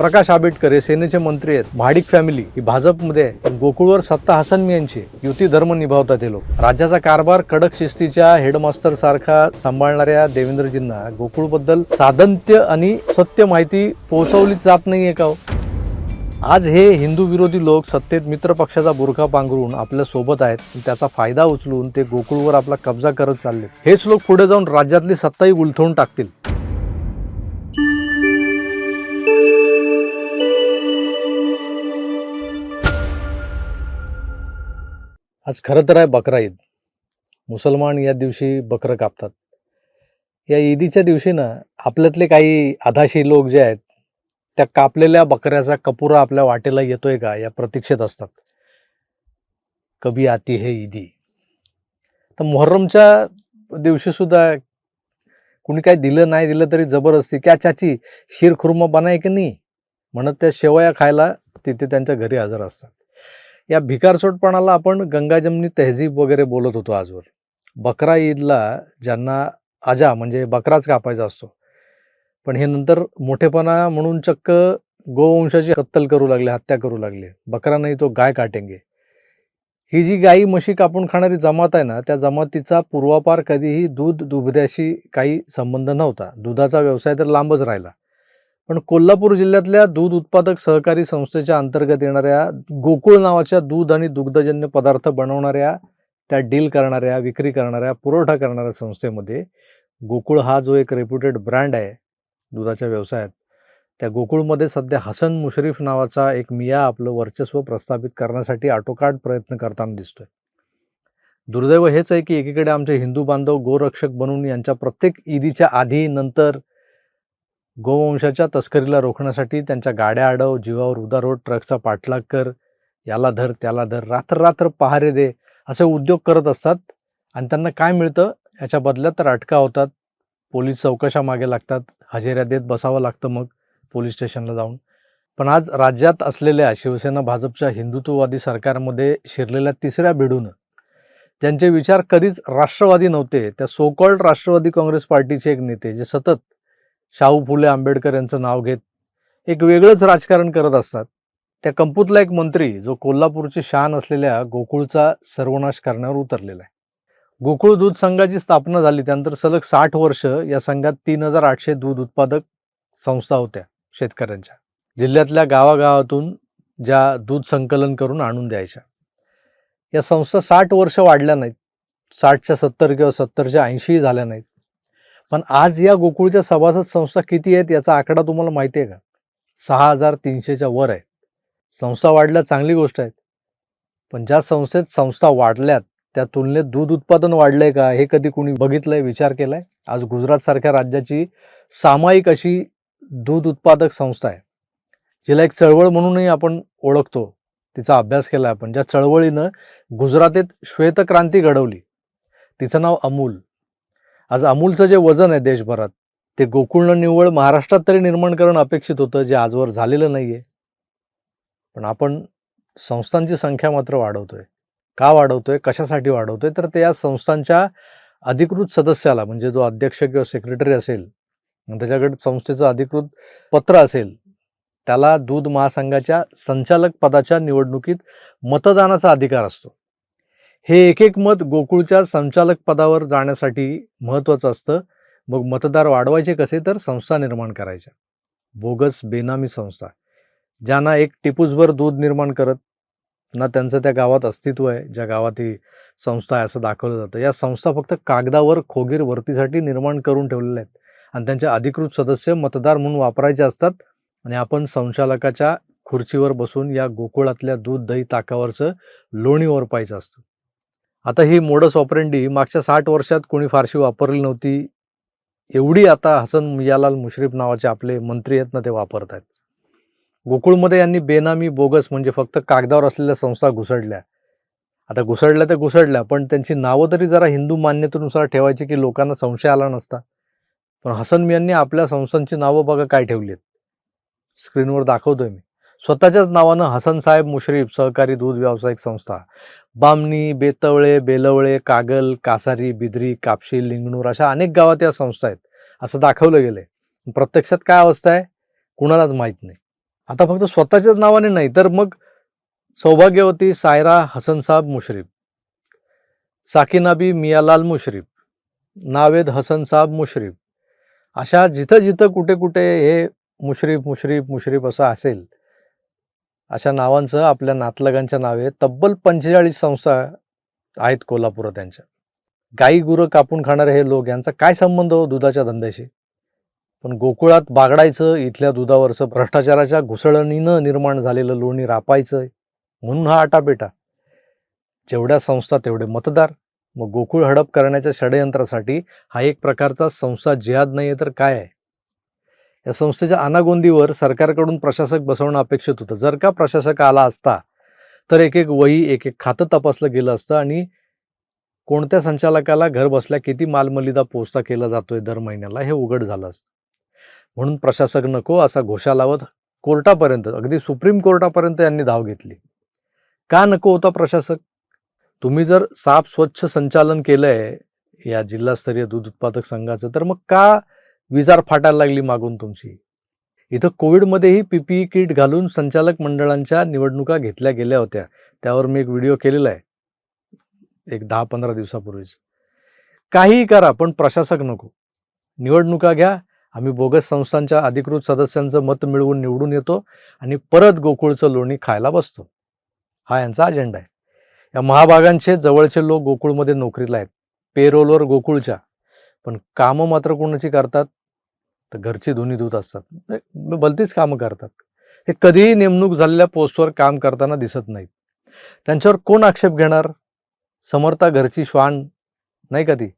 प्रकाश आंबेडकर हे सेनेचे मंत्री आहेत, महाडिक फॅमिली ही भाजपमध्ये आहे, पण गोकुळवर सत्ता हसन मियांची युती धर्म निभावतात हे लोक. राज्याचा कारभार कडक शिस्तीच्या हेडमास्टर सारखा सांभाळणाऱ्या देवेंद्रजींना गोकुळबद्दल साधंत्य आणि सत्य माहिती पोहोचवलीच जात नाहीये का? आज हे हिंदू विरोधी लोक सत्तेत मित्र पक्षाचा बुरखा पांघरून आपल्या सोबत आहेत, त्याचा फायदा उचलून ते गोकुळवर आपला कब्जा करत चालले. हेच लोक पुढे जाऊन राज्यातली सत्ताही उलथवून टाकतील. आज खरं तर आहे बकरा ईद. मुसलमान या दिवशी बकरं कापतात. या ईदीच्या दिवशी ना आपल्यातले काही आधाशी लोक जे आहेत त्या कापलेल्या बकऱ्याचा कपुरा आपल्या वाटेला येतोय का या प्रतीक्षेत असतात. कभी आती है ईदी. तर मुहर्रमच्या दिवशी सुद्धा कुणी काय दिलं नाही दिलं तरी जबरदस्ती क्या चाची शीर खुर्मा बनाय की नाही म्हणत त्या शेवया खायला तिथे त्यांच्या घरी हजर असतात. या भिकारचोटपणाला आपण गंगा जमनी तहजीब वगैरे बोलत होतो आजवर. बकरा ईदला ज्यांना आजा म्हणजे बकराच कापायचा असतो, पण हे नंतर मोठेपणा म्हणून चक्क गोवंशाची कत्तल करू लागले, हत्या करू लागले. बकरा नाही तो गाय काटेंगे. ही जी गाई म्हशी कापून खाणारी जमात आहे ना, त्या जमातीचा पूर्वापार कधीही दूध दुभत्याशी काही संबंध नव्हता. दुधाचा व्यवसाय तर लांबच राहिला. पण कोल्हापूर जिल्ह्यातल्या दूध उत्पादक सहकारी संस्थेच्या अंतर्गत येणाऱ्या गोकुळ नावाच्या दूध आणि दुग्धजन्य पदार्थ बनवणाऱ्या, त्या डील करणाऱ्या, विक्री करणाऱ्या, पुरवठा करणाऱ्या संस्थेमध्ये गोकुळ हा जो एक रेप्युटेड ब्रँड आहे दुधाच्या व्यवसायात, त्या गोकुळमध्ये सध्या हसन मुश्रीफ नावाचा एक मिया आपलं वर्चस्व प्रस्थापित करण्यासाठी आटोकाट प्रयत्न करताना दिसतोय. दुर्दैव हेच आहे की एकीकडे आमचे हिंदू बांधव गोरक्षक बनून यांच्या प्रत्येक ईदीच्या आधी नंतर गोवंशाच्या तस्करीला रोखण्यासाठी त्यांच्या गाड्या अडव, जीवावर उदार ट्रकचा पाठलाग कर, याला धर त्याला धर, रात्र रात्र पहारे दे असे उद्योग करत असतात. आणि त्यांना काय मिळतं याच्या बदल्यात तर अटका होतात, पोलीस चौकशा मागे लागतात, हजेऱ्या देत बसावं लागतं मग पोलीस स्टेशनला जाऊन. पण आज राज्यात असलेल्या शिवसेना भाजपच्या हिंदुत्ववादी सरकारमध्ये शिरलेल्या तिसऱ्या भिडूनं ज्यांचे विचार कधीच राष्ट्रवादी नव्हते, त्या सो कॉल्ड राष्ट्रवादी काँग्रेस पार्टीचे एक नेते जे सतत शाहू फुले आंबेडकर यांचं नाव घेत एक वेगळंच राजकारण करत असतात, त्या कंपूतला एक मंत्री जो कोल्हापूरची शान असलेल्या गोकुळचा सर्वनाश करण्यावर उतरलेला आहे. गोकुळ दूध संघाची स्थापना झाली त्यानंतर सलग 60 वर्ष या संघात 3800 दूध उत्पादक संस्था होत्या शेतकऱ्यांच्या. जिल्ह्यातल्या गावागावातून ज्या दूध संकलन करून आणून द्यायच्या. या संस्था 60 वर्ष वाढल्या नाहीत, 60च्या 70 किंवा 70च्या 80 झाल्या नाहीत. पण आज या गोकुळच्या सभासद संस्था किती आहेत याचा आकडा तुम्हाला माहिती आहे का? 6300च्या वर आहे. संस्था वाढल्या चांगली गोष्ट आहे, पण ज्या संस्थेत संस्था वाढल्यात त्या तुलनेत दूध उत्पादन वाढलंय का हे कधी कुणी बघितलंय, विचार केलाय? आज गुजरात सारख्या राज्याची सामायिक अशी दूध उत्पादक संस्था आहे, जिला एक चळवळ म्हणूनही आपण ओळखतो, तिचा अभ्यास केला आपण, ज्या चळवळीनं गुजरातेत श्वेतक्रांती घडवली, तिचं नाव अमूल. आज अमूलचं जे वजन आहे देशभरात ते गोकुळनं निव्वळ महाराष्ट्रात तरी निर्माण करणं अपेक्षित होतं, जे आजवर झालेलं नाहीये. पण आपण संस्थांची संख्या मात्र वाढवतोय. का वाढवतोय, कशासाठी वाढवतोय, तर ते या संस्थांच्या अधिकृत सदस्याला म्हणजे जो अध्यक्ष किंवा सेक्रेटरी असेल त्याच्याकडे संस्थेचं अधिकृत पत्र असेल, त्याला दूध महासंघाच्या संचालक पदाच्या निवडणुकीत मतदानाचा अधिकार असतो. हे एक मत गोकुळच्या संचालक पदावर जाण्यासाठी महत्त्वाचं असतं. मग मतदार वाढवायचे कसे, तर संस्था निर्माण करायच्या, बोगस बेनामी संस्था, ज्यांना एक टिपूसभर दूध निर्माण करत ना त्यांचं त्या गावात अस्तित्व आहे, ज्या गावात ही संस्था आहे असं दाखवलं जातं. या संस्था फक्त कागदावर खोगीर वर्तीसाठी निर्माण करून ठेवलेल्या आहेत आणि त्यांचे अधिकृत सदस्य मतदार म्हणून वापरायचे असतात. आणि आपण संचालकाच्या खुर्चीवर बसून या गोकुळातल्या दूध दही ताकावरचं लोणी ओरपायचं असतं. आता ही मोडस ऑपरेंडी मागच्या 60 वर्षात कोणी फारशी वापरली नव्हती, एवढी आता हसन मियालाल मुश्रीफ नावाचे आपले मंत्री आहेत ना ते वापरत आहेत. गोकुळमध्ये यांनी बेनामी बोगस म्हणजे फक्त कागदावर असलेल्या संस्था घुसडल्या. आता घुसडल्या तर घुसडल्या, पण त्यांची नावं तरी जरा हिंदू मान्यतेनुसार ठेवायची की लोकांना संशय आला नसता. पण हसन मियांनी आपल्या संस्थांची नावं बघा काय ठेवली आहेत, स्क्रीनवर दाखवतोय मी. स्वतःच्याच नावानं हसन साहेब मुश्रीफ सहकारी दूध व्यावसायिक संस्था, बामणी, बेतवळे, बेलवळे, कागल, कासारी, बिद्री, कापशी, लिंगणूर अशा अनेक गावात या संस्था आहेत असं दाखवलं गेलंय. प्रत्यक्षात काय अवस्था आहे कुणालाच माहीत नाही. आता फक्त स्वतःच्याच नावाने नाही, तर मग सौभाग्यवती सायरा हसनसाब मुश्रीफ, साकिनाबी मियालाल मुश्रीफ, नावेद हसनसाब मुश्रीफ, अशा जिथं जिथं कुठे कुठे हे मुश्रीफ मुश्रीफ मुश्रीफ असं असेल, अशा नावांचं आपल्या नातलगांच्या नावे तब्बल 45 संस्था आहेत कोल्हापुरात. त्यांच्या गाई गुरं कापून खाणारे हे लोक, यांचा काय संबंध हो दुधाच्या धंद्याशी? पण गोकुळात बागडायचं, इथल्या दुधावरचं भ्रष्टाचाराच्या घुसळणीनं निर्माण झालेलं लोणी रापायचं, म्हणून हा आटापेटा. जेवढ्या संस्था तेवढे मतदार. मग गोकुळ हडप करण्याच्या षडयंत्रासाठी हा एक प्रकारचा संस्था जिहाद नाही तर काय आहे? या संस्थेच्या अनागोंदीवर सरकारकडून प्रशासक बसवणं अपेक्षित होतं. जर का प्रशासक आला असता तर एक एक वही, एक एक खातं तपासलं गेलं असतं आणि कोणत्या संचालकाला घर बसल्या किती मालमलिदा पोचता केला जातोय दर महिन्याला हे उघड झालं असतं. म्हणून प्रशासक नको असा घोषा लावत कोर्टापर्यंत, अगदी सुप्रीम कोर्टापर्यंत यांनी धाव घेतली. का नको होता प्रशासक? तुम्ही जर साफ स्वच्छ संचालन केलंय या जिल्हास्तरीय दूध उत्पादक संघाचं, तर मग का विजार फाटायला लागली मागून तुमची? इथं कोविडमध्येही पीपीई किट घालून संचालक मंडळांच्या निवडणुका घेतल्या गेल्या होत्या. त्यावर मी एक व्हिडिओ केलेला आहे एक 10-15 दिवसापूर्वीच. काहीही करा पण प्रशासक नको. निवडणुका घ्या, आम्ही बोगस संस्थांच्या अधिकृत सदस्यांचं मत मिळवून निवडून येतो आणि परत गोकुळचं लोणी खायला बसतो. हा यांचा अजेंडा आहे. या महाभागांचे जवळचे लोक गोकुळमध्ये नोकरीला आहेत, पेरोलवर गोकुळच्या, पण कामं मात्र कोणाची करतात? तर घरची धुनी धुत असतात, भलतीच कामं करतात. ते कधीही नेमणूक झालेल्या पोस्टवर काम करताना दिसत नाहीत. त्यांच्यावर कोण आक्षेप घेणार? समर्था घरची श्वान नाही का ती?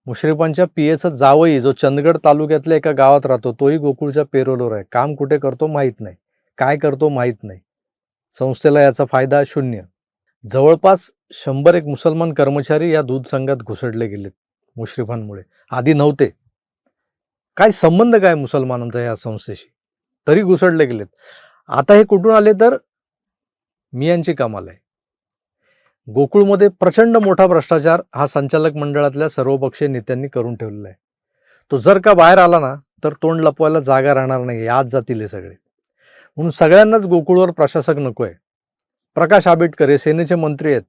मुश्रीफांच्या पीएचं जावई जो चंदगड तालुक्यातल्या एका गावात राहतो, तोही गोकुळच्या पेरोलवर आहे. काम कुठे करतो माहीत नाही, काय करतो माहीत नाही. संस्थेला याचा फायदा शून्य. जवळपास 100 मुसलमान कर्मचारी या दूध संघात घुसडले गेलेत मुश्रीफांमुळे. आधी नव्हते. काय संबंध काय मुसलमानांचा या संस्थेशी? तरी घुसडले गेलेत. आता हे कुठून आले? तर मियांची कमाल आहे. गोकुळमध्ये प्रचंड मोठा भ्रष्टाचार हा संचालक मंडळातल्या सर्वपक्षीय नेत्यांनी करून ठेवलेला आहे. तो जर का बाहेर आला ना तर तोंड लपवायला जागा राहणार नाही, यात जातील हे सगळे. म्हणून सगळ्यांनाच गोकुळवर प्रशासक नको आहे. प्रकाश आंबेडकर हे सेनेचे मंत्री आहेत,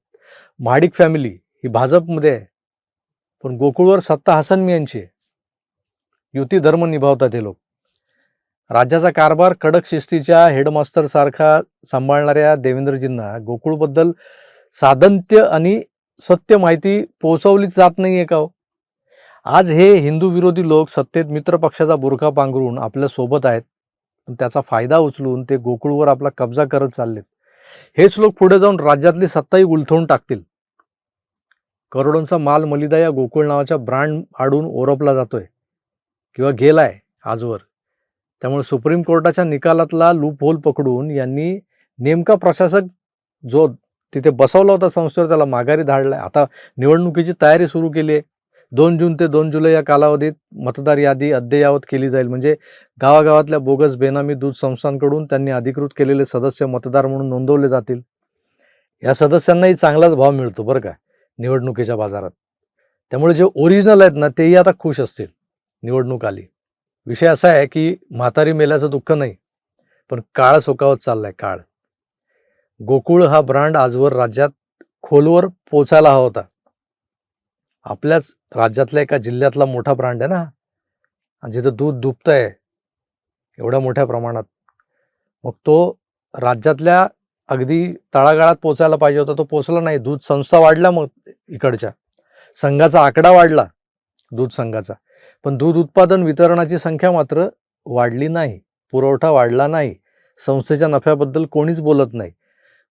महाडिक फॅमिली ही भाजपमध्ये आहे, पण गोकुळवर सत्ता हसन मियांची आहे. युती धर्म निभावतात हे लोक. राज्याचा कारभार कडक शिस्तीच्या हेडमास्टर सारखा सांभाळणाऱ्या देवेंद्रजींना गोकुळबद्दल साधंत्य आणि सत्य माहिती पोहोचवलीच जात नाहीये का हो? आज हे हिंदू विरोधी लोक सत्तेत मित्र पक्षाचा बुरखा पांघरून आपल्या सोबत आहेत, पण त्याचा फायदा उचलून ते गोकुळवर आपला कब्जा करत चाललेत. हेच लोक पुढे जाऊन राज्यातली सत्ताही उलथवून टाकतील. करोडोंचा माल मलिदा या गोकुळ नावाच्या ब्रँड आडून ओरपला जातोय किंवा गेलाय आजवर. त्यामुळे सुप्रीम कोर्टाच्या निकालातला लूप होल पकडून यांनी नेमका प्रशासक जो तिथे बसवला होता संस्थेवर त्याला माघारी धाडलाय. आता निवडणुकीची तयारी सुरू केली आहे. 2 जून ते 2 जुलै या कालावधीत मतदार यादी अद्ययावत केली जाईल. म्हणजे गावागावातल्या बोगस बेनामी दूध संस्थांकडून त्यांनी अधिकृत केलेले सदस्य मतदार म्हणून नोंदवले जातील. या सदस्यांनाही चांगलाच भाव मिळतो बरं का निवडणुकीच्या बाजारात. त्यामुळे जे ओरिजिनल आहेत ना तेही आता खुश असतील निवडणूक आली. विषय असा आहे की म्हातारी मेल्याचं दुःख नाही, पण काळ सोकावत चाललाय काळ. गोकुळ हा ब्रँड आजवर राज्यात खोलवर पोचायला हवा होता. आपल्याच राज्यातल्या एका जिल्ह्यातला मोठा ब्रँड आहे ना, आणि जिथं दूध दुभतंय एवढ्या मोठ्या प्रमाणात, मग तो राज्यातल्या अगदी तळागाळात पोचायला पाहिजे होता, तो पोचला नाही. दूध संस्था वाढल्या, मग इकडच्या संघाचा आकडा वाढला दूध संघाचा, पण दूध उत्पादन वितरणाची संख्या मात्र वाढली नाही, पुरवठा वाढला नाही. संस्थेच्या नफ्याबद्दल कोणीच बोलत नाही.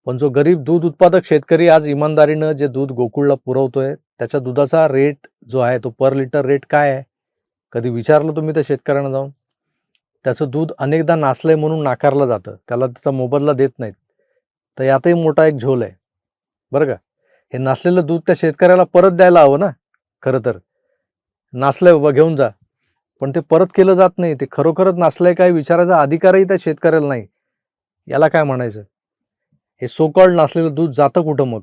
पण जो गरीब दूध उत्पादक शेतकरी आज इमानदारीनं जे दूध गोकुळला पुरवतोय त्याच्या दुधाचा रेट जो आहे तो पर लिटर रेट काय आहे? कधी विचारलं तुम्ही त्या शेतकऱ्यांना जाऊन? त्याचं दूध अनेकदा नासलंय म्हणून नाकारलं जातं, त्याला त्याचा मोबदला देत नाहीत. तर यातही मोठा एक झोल आहे बरं का. हे नासलेलं दूध त्या शेतकऱ्याला परत द्यायला हवं ना. खरं तर नासलंय बाबा घेऊन जा, पण ते परत केलं जात नाही. ते खरोखरच नासलंय काय विचारायचा अधिकारही त्या शेतकऱ्याला नाही. याला काय म्हणायचं? हे सो कॉल्ड नासलेलं दूध जातं कुठं मग?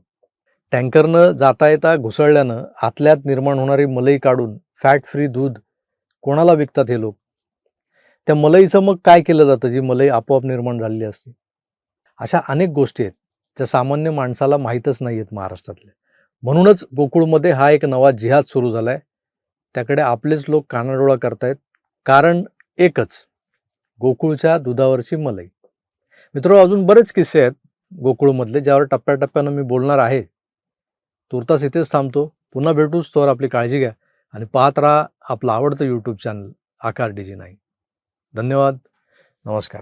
टँकरनं जाता येता घुसळल्यानं आतल्यात निर्माण होणारी मलई काढून फॅट फ्री दूध कोणाला विकतात हे लोक? त्या मलईचं मग काय केलं जातं, जी मलई आपोआप निर्माण झालेली असते. अशा अनेक गोष्टी आहेत त्या सामान्य माणसाला माहीतच नाही आहेत महाराष्ट्रातल्या. म्हणूनच गोकुळमध्ये हा एक नवा जिहाद सुरू झाला आहे. त्याकडे आपलेच लोक कानाडोळा करतायत. कारण एकच, गोकुळच्या दुधावरची मलई. मित्रांनो, अजून बरेच किस्से आहेत गोकुळमधले, ज्यावर टप्प्याटप्प्यानं मी बोलणार आहे. तुर्तास इथेच थांबतो. पुन्हा भेटूच, तोवर आपली काळजी घ्या आणि पाहत राहा आपलं आवडतं यूट्यूब चॅनल आकार DG9. धन्यवाद. नमस्कार.